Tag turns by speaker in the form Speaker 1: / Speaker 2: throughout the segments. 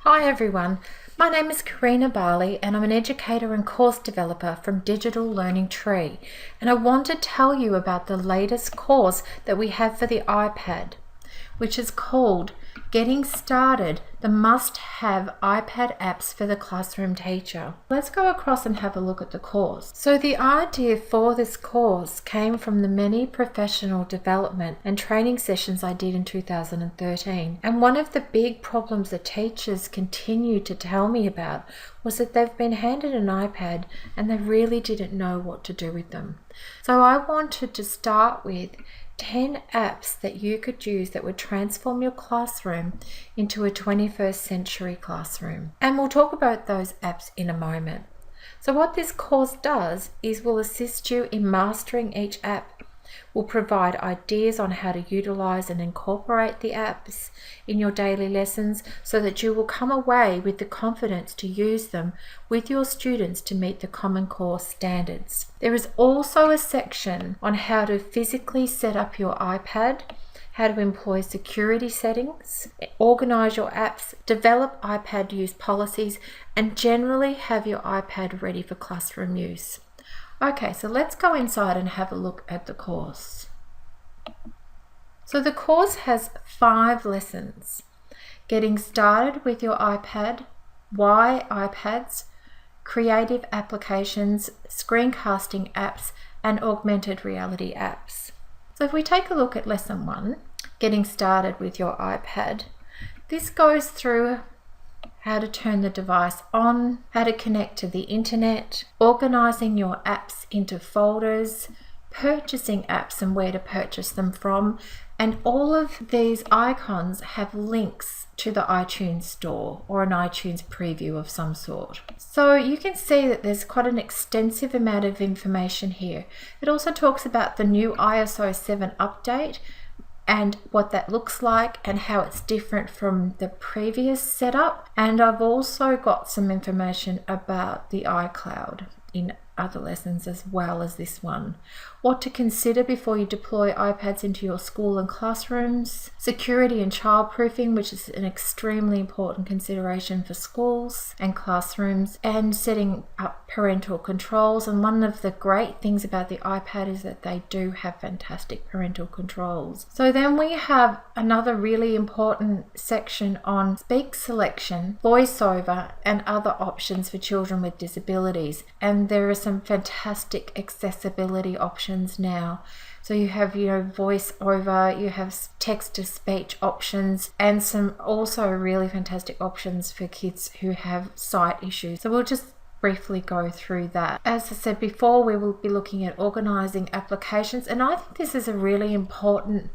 Speaker 1: Hi everyone, my name is Karina Barley and I'm an educator and course developer from Digital Learning Tree, and I want to tell you about the latest course that we have for the iPad, which is called Getting Started, the must-have iPad apps for the classroom teacher. Let's go across and have a look at the course. So the idea for this course came from the many professional development and training sessions I did in 2013. And one of the big problems that teachers continue to tell me about was that they've been handed an iPad and they really didn't know what to do with them. So I wanted to start with 10 apps that you could use that would transform your classroom into a 21st century classroom. And we'll talk about those apps in a moment. So what this course does is will assist you in mastering each app. Will provide ideas on how to utilize and incorporate the apps in your daily lessons so that you will come away with the confidence to use them with your students to meet the Common Core standards. There is also a section on how to physically set up your iPad, how to employ security settings, organize your apps, develop iPad use policies, and generally have your iPad ready for classroom use. Okay, so let's go inside and have a look at the course. So the course has 5 lessons. Getting started with your iPad, why iPads, creative applications, screencasting apps, and augmented reality apps. So if we take a look at lesson 1, getting started with your iPad, this goes through how to turn the device on, how to connect to the internet, organizing your apps into folders, purchasing apps and where to purchase them from, and all of these icons have links to the iTunes store or an iTunes preview of some sort. So you can see that there's quite an extensive amount of information here. It also talks about the new ISO 7 update and what that looks like and how it's different from the previous setup. And I've also got some information about the iCloud in other lessons as well as this one. What to consider before you deploy iPads into your school and classrooms. Security and childproofing, which is an extremely important consideration for schools and classrooms, and setting up parental controls. And one of the great things about the iPad is that they do have fantastic parental controls. So then we have another really important section on speak selection, voiceover, and other options for children with disabilities. And there are some fantastic accessibility options now. So you have voice over, you have text to speech options, and some also really fantastic options for kids who have sight issues. So we'll just briefly go through that. As I said before, we will be looking at organizing applications, and I think this is a really important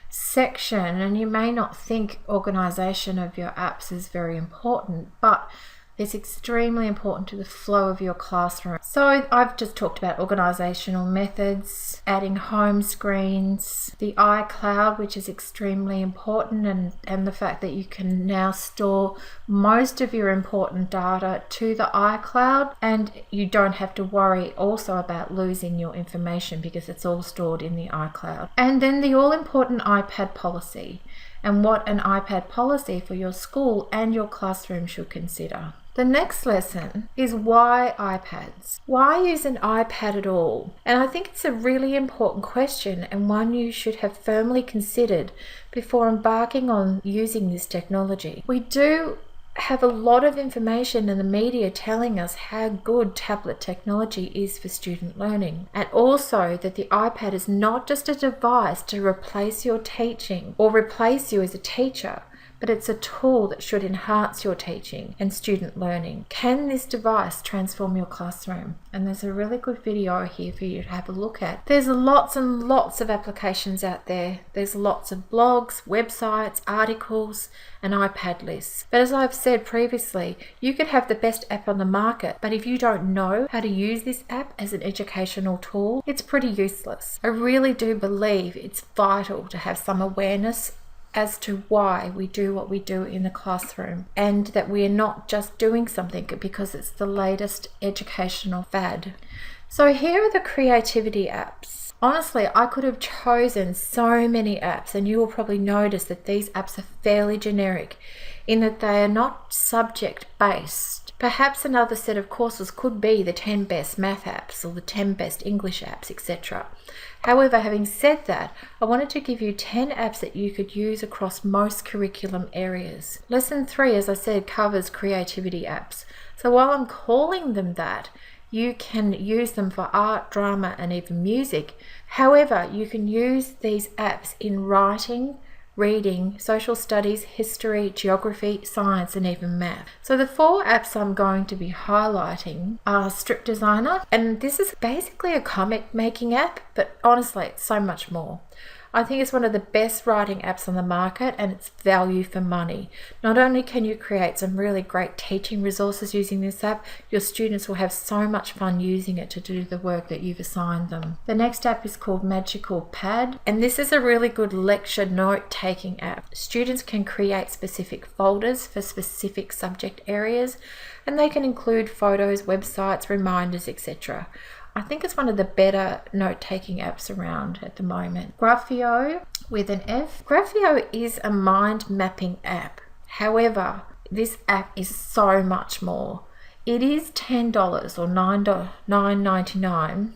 Speaker 1: section. And you may not think organization of your apps is very important, but it's extremely important to the flow of your classroom. So I've just talked about organizational methods, adding home screens, the iCloud, which is extremely important, and the fact that you can now store most of your important data to the iCloud, and you don't have to worry also about losing your information because it's all stored in the iCloud. And then the all-important iPad policy, and what an iPad policy for your school and your classroom should consider. The next lesson is why iPads? Why use an iPad at all? And I think it's a really important question and one you should have firmly considered before embarking on using this technology. We do have a lot of information in the media telling us how good tablet technology is for student learning, and also that the iPad is not just a device to replace your teaching or replace you as a teacher, but it's a tool that should enhance your teaching and student learning. Can this device transform your classroom? And there's a really good video here for you to have a look at. There's lots and lots of applications out there. There's lots of blogs, websites, articles, and iPad lists. But as I've said previously, you could have the best app on the market, but if you don't know how to use this app as an educational tool, it's pretty useless. I really do believe it's vital to have some awareness as to why we do what we do in the classroom, and that we are not just doing something because it's the latest educational fad. So here are the creativity apps. Honestly, I could have chosen so many apps, and you will probably notice that these apps are fairly generic in that they are not subject based. Perhaps another set of courses could be the 10 best math apps or the 10 best English apps, etc. However, having said that, I wanted to give you 10 apps that you could use across most curriculum areas. Lesson 3, as I said, covers creativity apps. So while I'm calling them that, you can use them for art, drama, and even music. However, you can use these apps in writing, reading, social studies, history, geography, science, and even math. So the 4 apps I'm going to be highlighting are Strip Designer, and this is basically a comic making app, but honestly, it's so much more. I think it's one of the best writing apps on the market, and it's value for money. Not only can you create some really great teaching resources using this app, your students will have so much fun using it to do the work that you've assigned them. The next app is called Magical Pad, and this is a really good lecture note-taking app. Students can create specific folders for specific subject areas, and they can include photos, websites, reminders, etc. I think it's one of the better note-taking apps around at the moment. Graphio with an F. Graphio is a mind mapping app. However, this app is so much more. It is $10 or $9.99,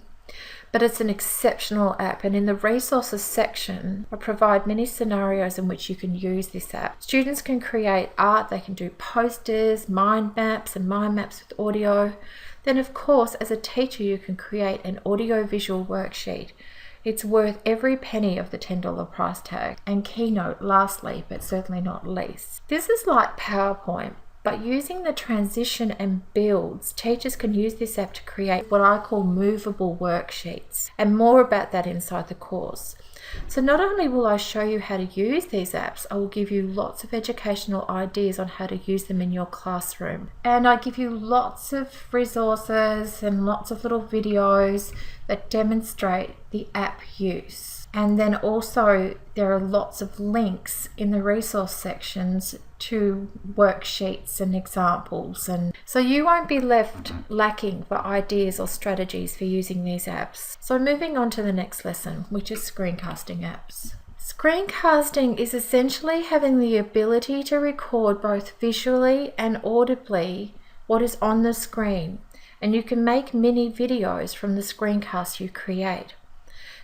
Speaker 1: but it's an exceptional app, and in the resources section I provide many scenarios in which you can use this app. Students can create art, they can do posters, mind maps and mind maps with audio. Then of course, as a teacher, you can create an audio-visual worksheet. It's worth every penny of the $10 price tag. And Keynote, lastly, but certainly not least. This is like PowerPoint, but using the transition and builds, teachers can use this app to create what I call movable worksheets, and more about that inside the course. So not only will I show you how to use these apps, I will give you lots of educational ideas on how to use them in your classroom. And I give you lots of resources and lots of little videos that demonstrate the app use. And then also there are lots of links in the resource sections to worksheets and examples, and so you won't be left lacking for ideas or strategies for using these apps. So moving on to the next lesson, which is screencasting apps. Screencasting is essentially having the ability to record both visually and audibly what is on the screen, and you can make mini videos from the screencast you create.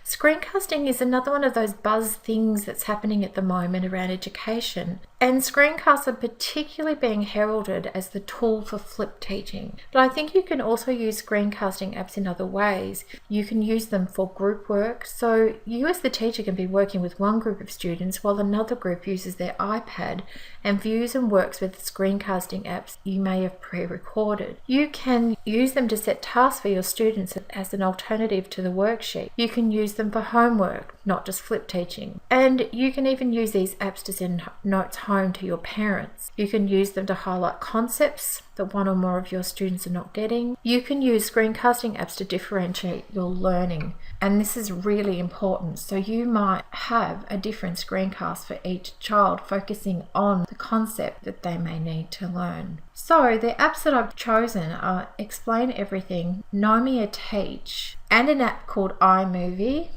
Speaker 1: Screencasting is another one of those buzz things that's happening at the moment around education, and screencasts are particularly being heralded as the tool for flipped teaching. But I think you can also use screencasting apps in other ways. You can use them for group work, so you as the teacher can be working with one group of students while another group uses their iPad and views and works with screencasting apps you may have pre-recorded. You can use them to set tasks for your students as an alternative to the worksheet. You can use them for homework, not just flip teaching. And you can even use these apps to send notes home to your parents. You can use them to highlight concepts that one or more of your students are not getting. You can use screencasting apps to differentiate your learning, and this is really important. So you might have a different screencast for each child, focusing on the concept that they may need to learn. So the apps that I've chosen are Explain Everything, Know Me a Teach, and an app called iMovie,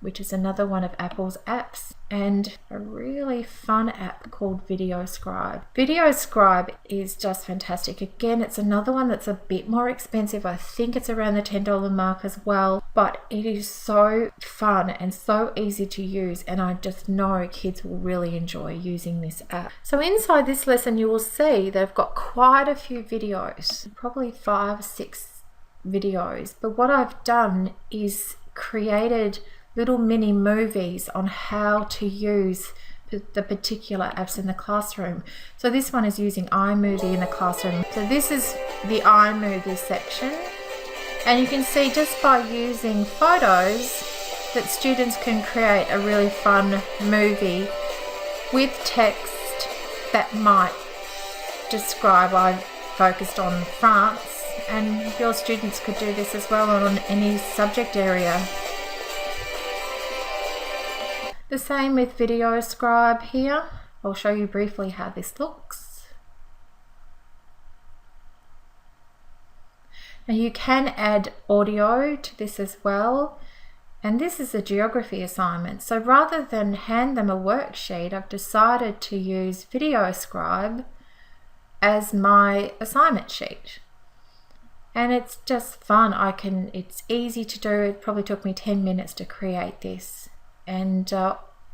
Speaker 1: which is another one of Apple's apps, and a really fun app called VideoScribe. VideoScribe is just fantastic. Again, it's another one that's a bit more expensive. I think it's around the $10 mark as well, but it is so fun and so easy to use, and I just know kids will really enjoy using this app. So inside this lesson, you will see that I've got quite a few videos, probably 5 or 6 videos, but what I've done is created little mini movies on how to use the particular apps in the classroom. So this one is using iMovie in the classroom. So this is the iMovie section, and you can see just by using photos that students can create a really fun movie with text that might describe. I've focused on France, and your students could do this as well on any subject area. The same with VideoScribe here. I'll show you briefly how this looks. Now you can add audio to this as well. And this is a geography assignment. So rather than hand them a worksheet, I've decided to use VideoScribe as my assignment sheet. And it's just fun. It's easy to do. It probably took me 10 minutes to create this. And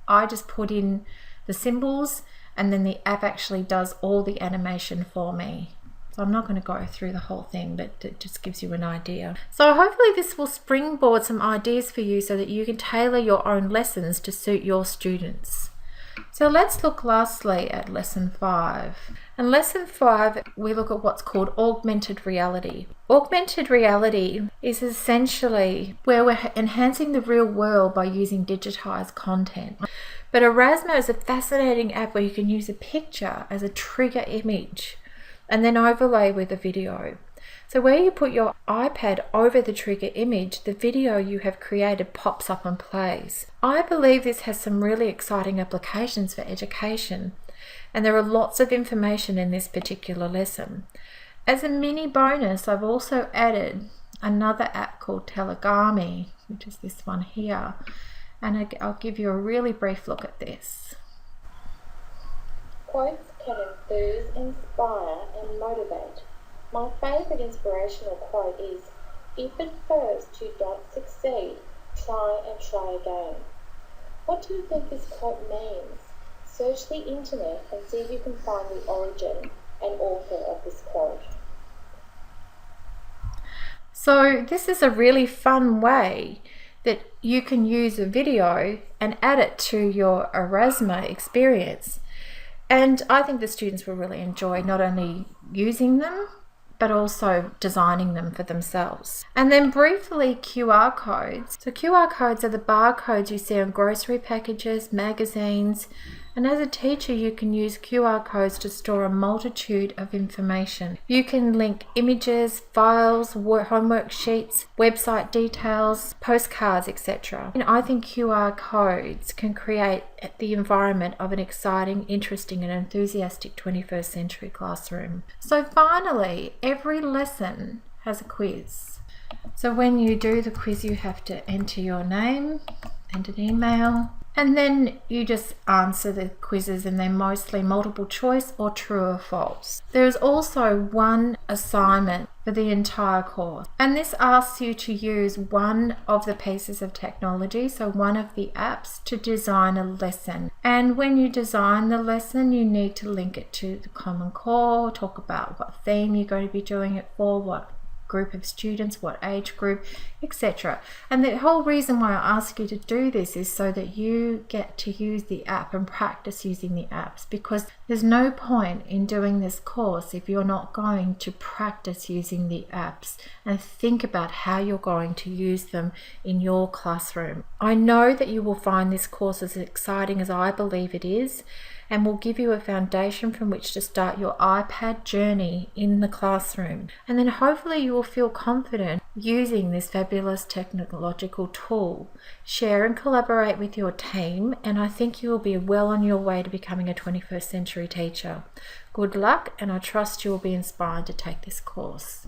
Speaker 1: I just put in the symbols, and then the app actually does all the animation for me. So I'm not going to go through the whole thing, but it just gives you an idea. So hopefully this will springboard some ideas for you so that you can tailor your own lessons to suit your students. So let's look lastly at lesson 5. In lesson 5, we look at what's called augmented reality. Augmented reality is essentially where we're enhancing the real world by using digitized content. But Erasmo is a fascinating app where you can use a picture as a trigger image and then overlay with a video. So where you put your iPad over the trigger image, the video you have created pops up and plays. I believe this has some really exciting applications for education, and there are lots of information in this particular lesson. As a mini bonus, I've also added another app called Telegami, which is this one here, and I'll give you a really brief look at this.
Speaker 2: Quotes can enthuse, inspire, and motivate. My favourite inspirational quote is, "If at first you don't succeed, try and try again." What do you think this quote means? Search the internet and see if you can find the origin and author of this quote.
Speaker 1: So this is a really fun way that you can use a video and add it to your Erasmo experience. And I think the students will really enjoy not only using them, but also designing them for themselves. And then briefly, QR codes. So QR codes are the barcodes you see on grocery packages, magazines, and as a teacher you can use QR codes to store a multitude of information. You can link images, files, homework sheets, website details, postcards, etc. And I think QR codes can create the environment of an exciting, interesting and enthusiastic 21st century classroom. So finally, every lesson has a quiz. So when you do the quiz, you have to enter your name and an email, and then you just answer the quizzes, and they're mostly multiple choice or true or false. There is also one assignment for the entire course, and this asks you to use one of the pieces of technology, so one of the apps, to design a lesson. And when you design the lesson, you need to link it to the Common Core, talk about what theme you're going to be doing it for, what group of students, what age group, etc. And the whole reason why I ask you to do this is so that you get to use the app and practice using the apps, because there's no point in doing this course if you're not going to practice using the apps and think about how you're going to use them in your classroom. I know that you will find this course as exciting as I believe it is, and will give you a foundation from which to start your iPad journey in the classroom. And then hopefully you will feel confident using this fabulous technological tool. Share and collaborate with your team, and I think you will be well on your way to becoming a 21st century teacher. Good luck, and I trust you will be inspired to take this course.